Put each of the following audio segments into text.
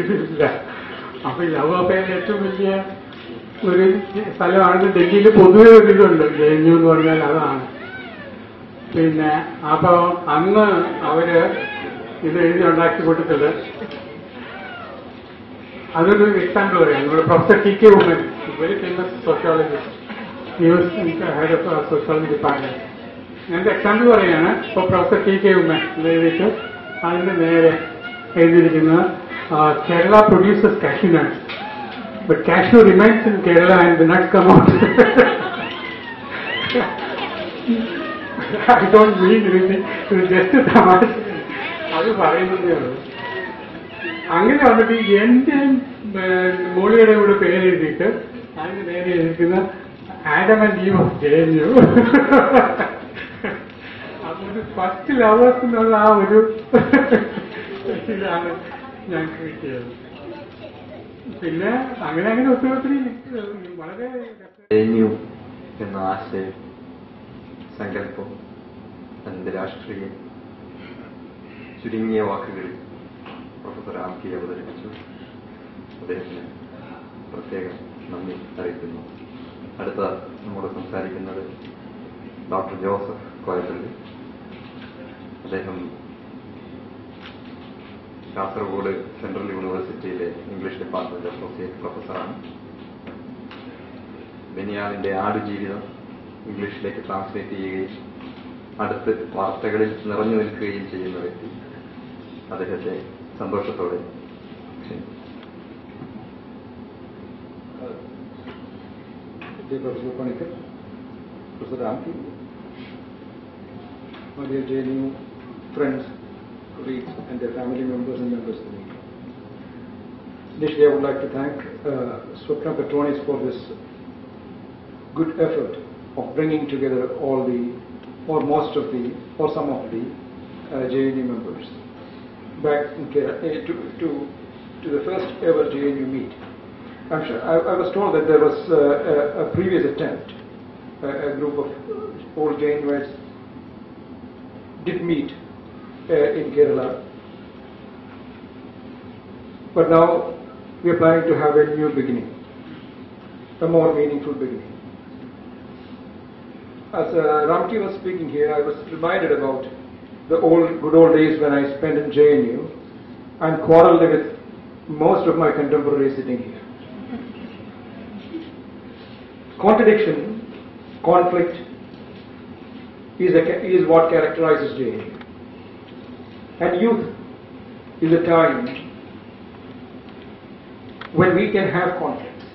ഇതില്ല. അപ്പൊ love affair ഏറ്റവും വലിയ ഒരു സ്ഥലമാണ് ഡൽഹിയിൽ പൊതുവെ ഒരു ഇതുണ്ട്, JNU എന്ന് പറഞ്ഞാൽ അതാണ്. പിന്നെ അപ്പൊ അന്ന് അവര് ഇത് എഴുതി ഉണ്ടാക്കി കൊടുത്തത്, അതൊരു എക്സാമ്പിൾ പറയാം. നമ്മുടെ professor TK Oommen, very famous sociologist, head of sociology department. എന്റെ എക്സാമ്പിൾ പറയാണ്. ഇപ്പൊ പ്രൊഫസർ TK ഉമ്മൻ എഴുതിയിട്ട് അതിന്റെ നേരെ എഴുതിയിരിക്കുന്നത് Kerala produces cashew nuts, but cashew remains in Kerala and the nuts come out. I don't mean anything, it's just a tamash. അത് പറയുന്നതേ ഉള്ളൂ. അങ്ങനെ വന്നിട്ട് എന്റെ മോളിയുടെ കൂടെ പേര് എഴുതിയിട്ട് അതിന് നേരെ എഴുതിക്കുന്ന Adam and Eve of JNU. അതൊരു ഫസ്റ്റ് ലവേഴ്സ് എന്നുള്ള ആ ഒരു ഇതാണ് ഞാൻ ക്രിയേറ്റ് ചെയ്തത്. പിന്നെ അങ്ങനെ അങ്ങനെ ഒത്തിരി വളരെ JNU എന്ന ആശയം, സങ്കല്പം, അതിന്റെ രാഷ്ട്രീയം ചുരുങ്ങിയ വാക്കുകളിൽ പ്രൊഫസർ രാംകി അവതരിപ്പിച്ചു. അദ്ദേഹത്തിന് പ്രത്യേകം നന്ദി അറിയിക്കുന്നു. അടുത്ത നമ്മോട് സംസാരിക്കുന്നത് ഡോക്ടർ ജോസഫ് കോയപ്പള്ളി. അദ്ദേഹം കാസർഗോഡ് സെൻട്രൽ യൂണിവേഴ്സിറ്റിയിലെ ഇംഗ്ലീഷ് ഡിപ്പാർട്ട്മെന്റ് അസോസിയേറ്റ് പ്രൊഫസറാണ്. ബെനിയാമിന്റെ ആടുജീവിതം ഇംഗ്ലീഷിലേക്ക് ട്രാൻസ്ലേറ്റ് ചെയ്യുകയും അടുത്ത് വാർത്തകളിൽ നിറഞ്ഞു നിൽക്കുകയും ചെയ്യുന്ന വ്യക്തി. അദ്ദേഹത്തെ സന്തോഷത്തോടെ Professor Panikar, Professor Ramki, my dear JNU friends, colleagues, and their family members and members of the media. Initially, I would like to thank Swapna Petronis for this good effort of bringing together all the, or most of the, or some of the JNU members back in Kerala to the first ever JNU meet. I'm sure, I was told that there was a previous attempt. A group of old JNUites did meet in Kerala, but now we are planning to have a new beginning, a more meaningful beginning. As Ramki was speaking here, I was reminded about the good old days when I spent in JNU and quarreled with most of my contemporaries sitting here. Contradiction, conflict is what characterizes JNU. And youth is a time when we can have conflicts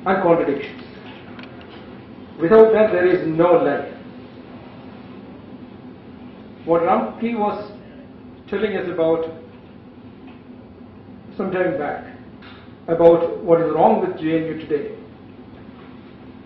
and contradictions. Without that, there is no life. What Ramki was telling us about some time back, about what is wrong with JNU today,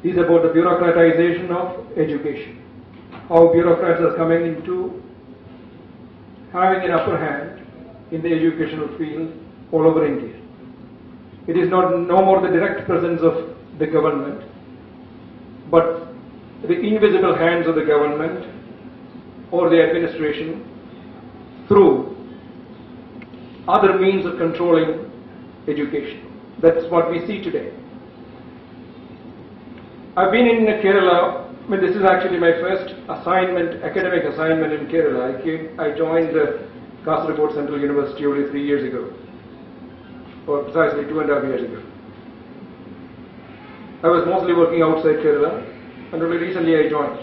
is about the bureaucratization of education. How bureaucrats are coming into having an upper hand in the educational field all over India. It is no more the direct presence of the government, but the invisible hands of the government or the administration through other means of controlling education. That's what we see today. I've been in Kerala. I mean, this is actually my first assignment, academic assignment in Kerala. I joined Kasaragod Central University only 3 years ago, or precisely 2.5 years ago. I was mostly working outside Kerala, and only recently I joined.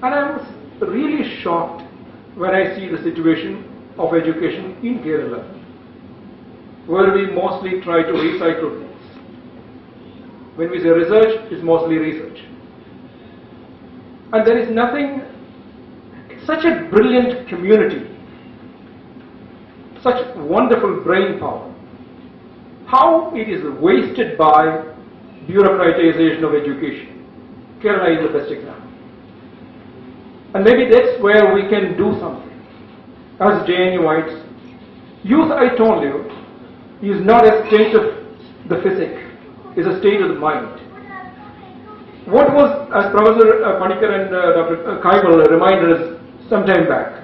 And I was really shocked when I see the situation of education in Kerala, where we mostly try to recycle things. When we say research, it's mostly research. And there is nothing, such a brilliant community, such wonderful brain power. How it is wasted by bureaucratization of education. Kerala is the best example. And maybe that's where we can do something. As JNUites, youth, I told you, is not a state of the physique, is a state of the mind. What was, as Professor Panikar and Dr. Kaibal reminded us some time back,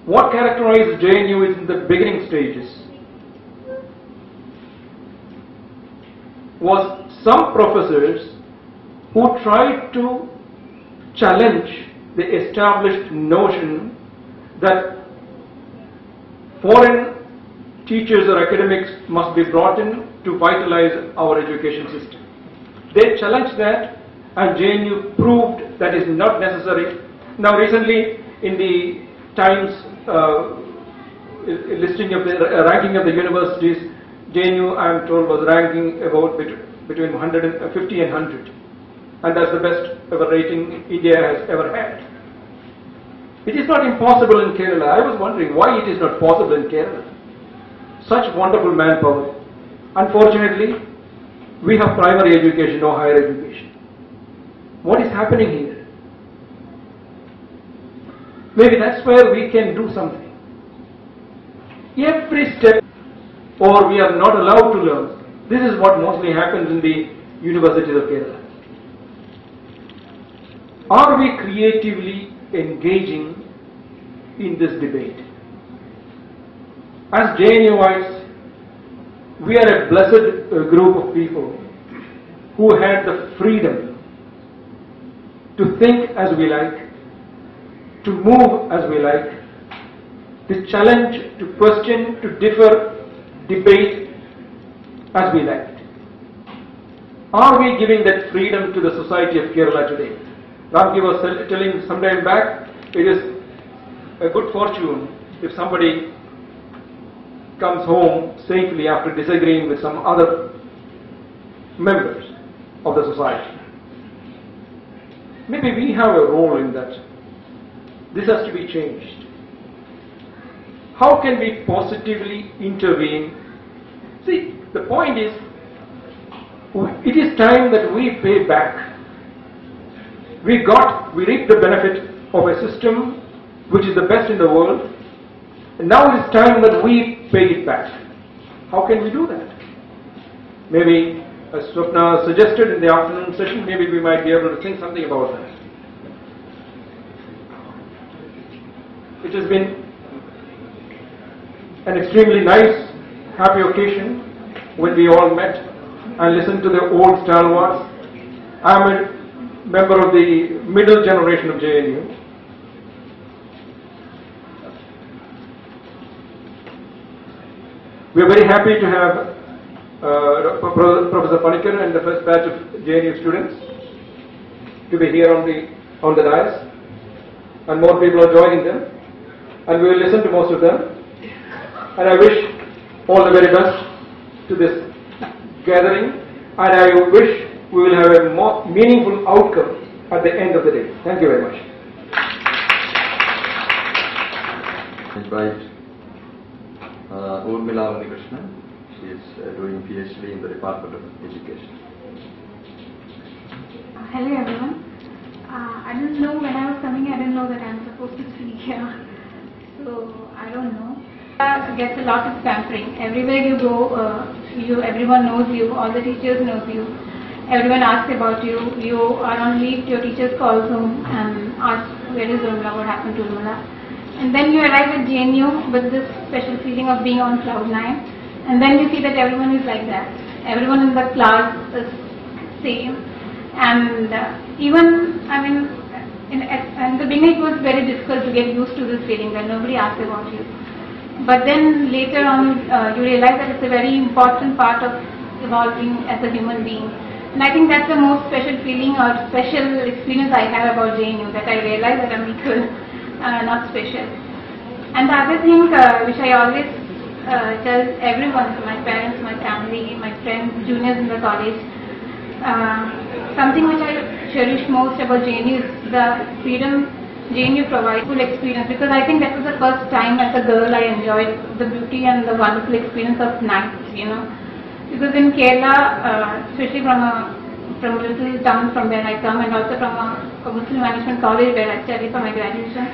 what characterized JNU is in the beginning stages was some professors who tried to challenge the established notion that foreign teachers or academics must be brought in to vitalize our education system. They challenged that, and JNU proved that is not necessary. Now recently in the Times listing of the ranking of the universities, JNU, I am told, was ranking about between 150 and 100, and that's the best ever rating India has ever had. It is not impossible in Kerala. I was wondering why it is not possible in Kerala. Such wonderful manpower. Unfortunately, we have primary education, no higher education. What is happening here? Maybe that's where we can do something. Every step, or we are not allowed to learn. This is what mostly happens in the universities of Kerala. Are we creatively engaging in this debate? As JNUites, we are a blessed group of people who had the freedom to think as we like, to move as we like, to challenge, to question, to differ, debate as we liked. Are we giving that freedom to the society of Kerala today? Ramki was telling some time back, it is a good fortune if somebody comes home safely after disagreeing with some other members of the society. Maybe we have a role in that. This has to be changed. How can we positively intervene? See, the point is, it is time that we pay back. We reaped the benefit of a system which is the best in the world, and now it is time that we pay it back. How can we do that? Maybe, as Swapna suggested in the afternoon session, maybe we might be able to think something about that. It has been an extremely nice, happy occasion when we all met and listened to the old stalwarts. I am a member of the middle generation of JNU. We are very happy to have Professor Panikkar and the first batch of JNU students to be here on the dais, and more people are joining them, and we will listen to most of them. And I wish all the very best to this gathering, and I wish we will have a more meaningful outcome at the end of the day. Thank you very much. Invite Urmila Krishnan. She is doing PhD in the Department of Education. Hello everyone. I didn't know when I was coming, I didn't know that I'm supposed to speak here. So I don't know. Gets a lot of pampering. Everywhere you go, everyone knows you, all the teachers knows you. Everyone asks about you. You are on leave, your teachers calls home and ask, where is Urmila, what happened to Urmila? And then you arrive at JNU with this special feeling of being on cloud 9. And then you see that everyone is like that. Everyone in the class is same. And even, I mean, in the beginning it was very difficult to get used to this feeling that nobody asks about you. But then later on you realize that it's a very important part of evolving as a human being. And I think that's the most special feeling or special experience I have about JNU, that I realize that I'm equal, not special. And the other thing which I always tell everyone, my parents, my family, my friends, juniors in the college, something which I cherish most about JNU is the freedom JNU provides, full experience, because I think that was the first time as a girl I enjoyed the beauty and the wonderful experience of nights, you know. Because in Kerala, especially from a little town from where I come, and also from a Muslim management college where I studied for my graduation,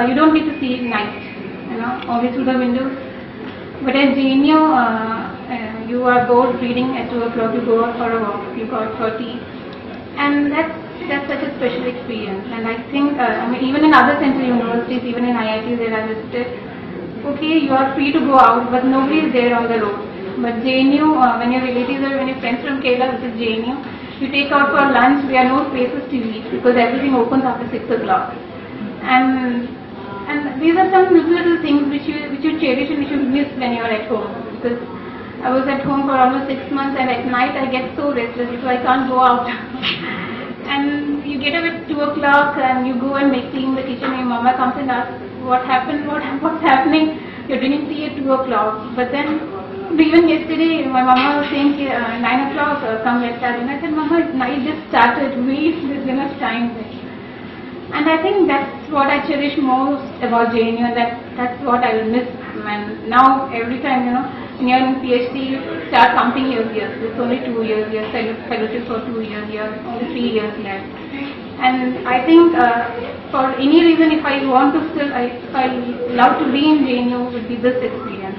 you don't get to see night, you know, only through the windows. But at JNU, you are bored reading at 2 o'clock, you go out for a walk, you go out for tea. And that's that's such a special experience. And I think, I mean, even in other central universities, even in IITs that I visited, okay, you are free to go out, but nobody is there on the road. But JNU, when your relatives or when your friends from Kerala, which is JNU, you take out for lunch, there are no places to eat because everything opens after 6 o'clock. And these are some little things which you cherish and which you miss when you are at home. Because I was at home for almost 6 months, and at night I get so restless because I can't go out. And you get up at 2 o'clock and you go and make tea in the kitchen, and your mama comes and asks, what happened, what's happening? You're drinking tea at 2 o'clock. But then, even yesterday, my mama was saying, 9 o'clock, come let's have dinner. I said, Mama, night just started, wait, there's enough time there. And I think that's what I cherish most about JNU, and that's what I will miss. And now, every time, when you're in PhD, you start counting your years. It's only 2 years, your fellowship for 2 years, you have only 3 years left. And I think for any reason, if I want to still, if I love to be in JNU, would be this experience.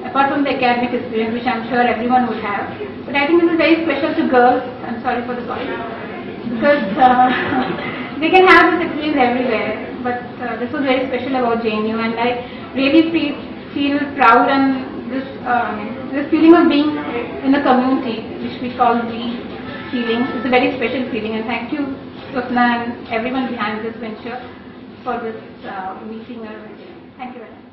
Apart from the academic experience, which I'm sure everyone would have. But I think this is very special to girls. I'm sorry for the sorry. Because they can have this experience everywhere. But this was very special about JNU, and I really feel proud, and this feeling of being in a community, which we call the feeling, is a very special feeling. And thank you, Swapna, and everyone behind this venture for this meeting. Thank you very much.